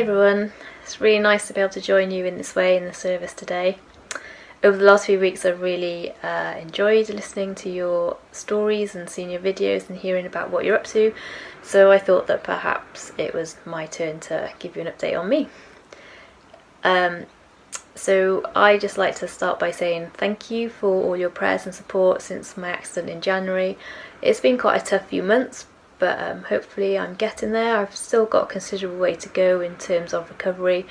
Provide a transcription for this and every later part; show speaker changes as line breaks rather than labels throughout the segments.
everyone, it's really nice to be able to join you in this way in the service today. Over the last few weeks I've really enjoyed listening to your stories and seeing your videos and hearing about what you're up to, so I thought that perhaps it was my turn to give you an update on me. So I just like to start by saying thank you for all your prayers and support since my accident in January. It's been quite a tough few months, but hopefully I'm getting there. I've still got a considerable way to go in terms of recovery,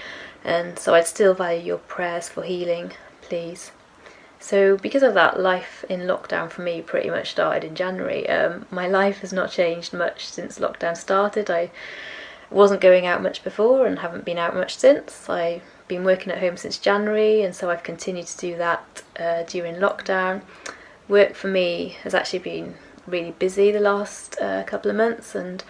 and so I'd still value your prayers for healing, please. So because of that, life in lockdown for me pretty much started in January. My life has not changed much since lockdown started. I wasn't going out much before and haven't been out much since. I've been working at home since January, and so I've continued to do that during lockdown. Work for me has actually been really busy the last couple of months, and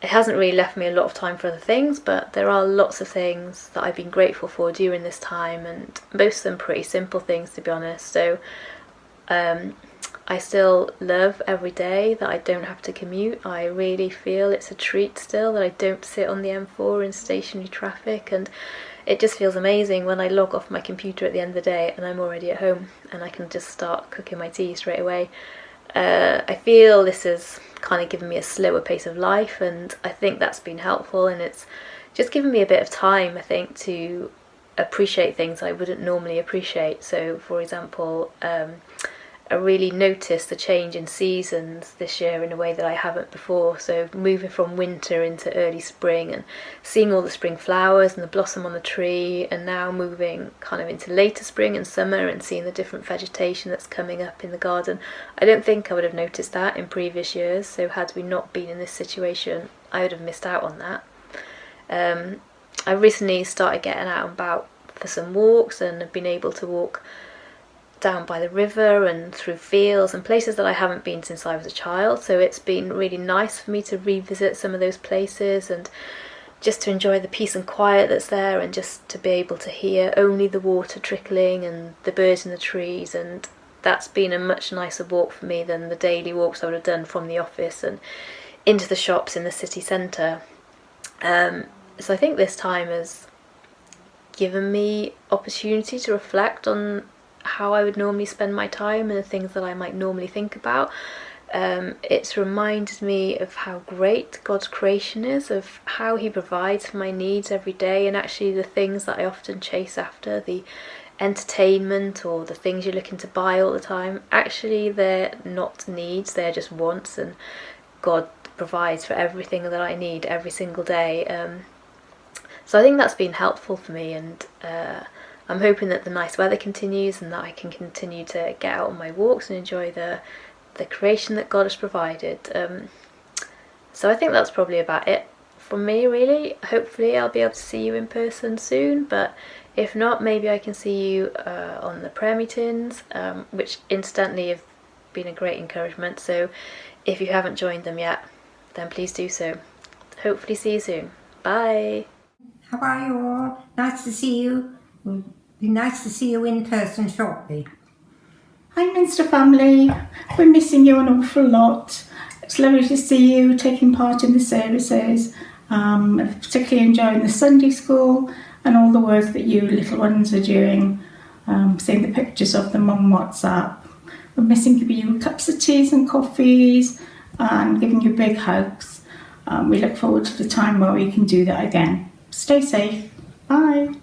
it hasn't really left me a lot of time for other things, but there are lots of things that I've been grateful for during this time, and most of them pretty simple things, to be honest. So I still love every day that I don't have to commute. I really feel it's a treat still that I don't sit on the M4 in stationary traffic, and it just feels amazing when I log off my computer at the end of the day and I'm already at home and I can just start cooking my tea straight away. I feel this has kind of given me a slower pace of life, and I think that's been helpful, and it's just given me a bit of time, I think, to appreciate things I wouldn't normally appreciate. So for example, I really noticed the change in seasons this year in a way that I haven't before. So moving from winter into early spring and seeing all the spring flowers and the blossom on the tree, and now moving kind of into later spring and summer and seeing the different vegetation that's coming up in the garden. I don't think I would have noticed that in previous years, so had we not been in this situation I would have missed out on that. I recently started getting out and about for some walks, and have been able to walk down by the river and through fields and places that I haven't been since I was a child. So it's been really nice for me to revisit some of those places and just to enjoy the peace and quiet that's there, and just to be able to hear only the water trickling and the birds in the trees. And that's been a much nicer walk for me than the daily walks I would have done from the office and into the shops in the city centre. So I think this time has given me opportunity to reflect on how I would normally spend my time and the things that I might normally think about. It's reminded me of how great God's creation is, of how he provides for my needs every day, and actually the things that I often chase after, the entertainment or the things you're looking to buy all the time, actually they're not needs, they're just wants, and God provides for everything that I need every single day. So I think that's been helpful for me, and I'm hoping that the nice weather continues and that I can continue to get out on my walks and enjoy the creation that God has provided. So I think that's probably about it from me, really. Hopefully I'll be able to see you in person soon, but if not, maybe I can see you on the prayer meetings, which incidentally have been a great encouragement. So if you haven't joined them yet, then please do so. Hopefully see you soon. Bye.
How are you all? Nice to see you. It'll be nice to see you in person shortly.
Hi Minster family, we're missing you an awful lot. It's lovely to see you taking part in the services, particularly enjoying the Sunday school and all the work that you little ones are doing, seeing the pictures of them on WhatsApp. We're missing giving you cups of teas and coffees and giving you big hugs. We look forward to the time where we can do that again. Stay safe. Bye.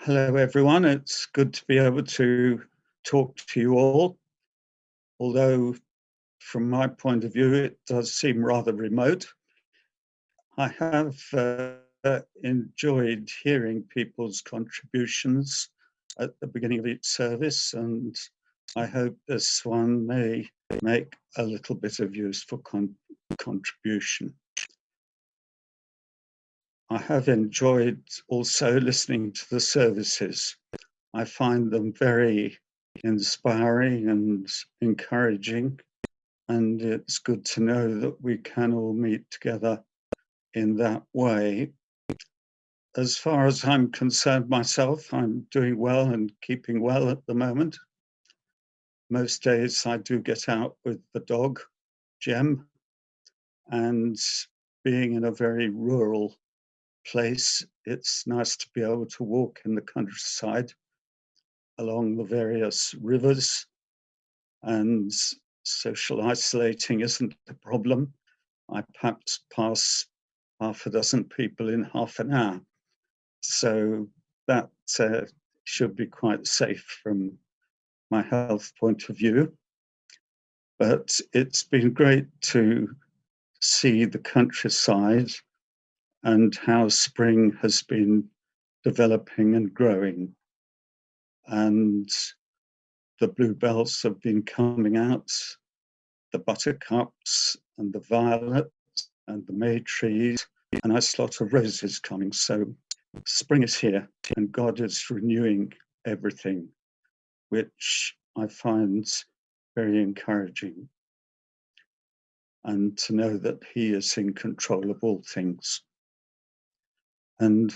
Hello everyone, it's good to be able to talk to you all, although from my point of view it does seem rather remote. I have enjoyed hearing people's contributions at the beginning of each service, and I hope this one may make a little bit of useful contribution. I have enjoyed also listening to the services. I find them very inspiring and encouraging, and it's good to know that we can all meet together in that way. As far as I'm concerned myself, I'm doing well and keeping well at the moment. Most days I do get out with the dog, Jem, and being in a very rural place. It's nice to be able to walk in the countryside along the various rivers, and social isolating isn't a problem. I perhaps pass half a dozen people in half an hour. So that should be quite safe from my health point of view. But it's been great to see the countryside and how spring has been developing and growing. And the bluebells have been coming out, the buttercups and the violets and the may trees, and I see a lot of roses coming. So spring is here and God is renewing everything, which I find very encouraging. And to know that He is in control of all things. And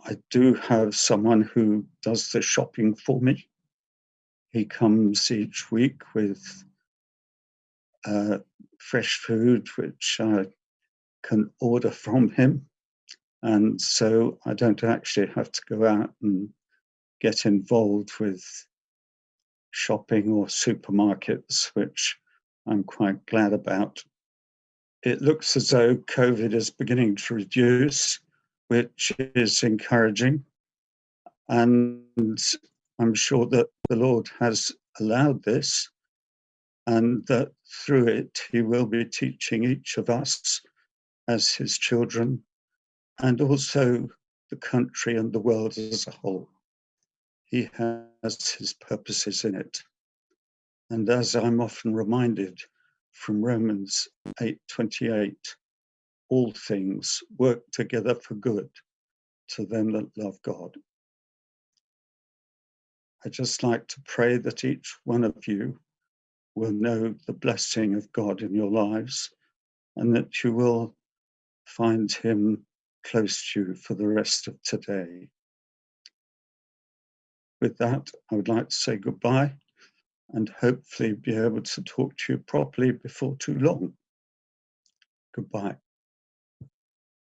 I do have someone who does the shopping for me. He comes each week with fresh food, which I can order from him. And so I don't actually have to go out and get involved with shopping or supermarkets, which I'm quite glad about. It looks as though COVID is beginning to reduce, which is encouraging. And I'm sure that the Lord has allowed this, and that through it, He will be teaching each of us as His children, and also the country and the world as a whole. He has His purposes in it. And as I'm often reminded from Romans 8:28, all things work together for good to them that love God. I'd just like to pray that each one of you will know the blessing of God in your lives, and that you will find Him close to you for the rest of today. With that, I would like to say goodbye and hopefully be able to talk to you properly before too long. Goodbye.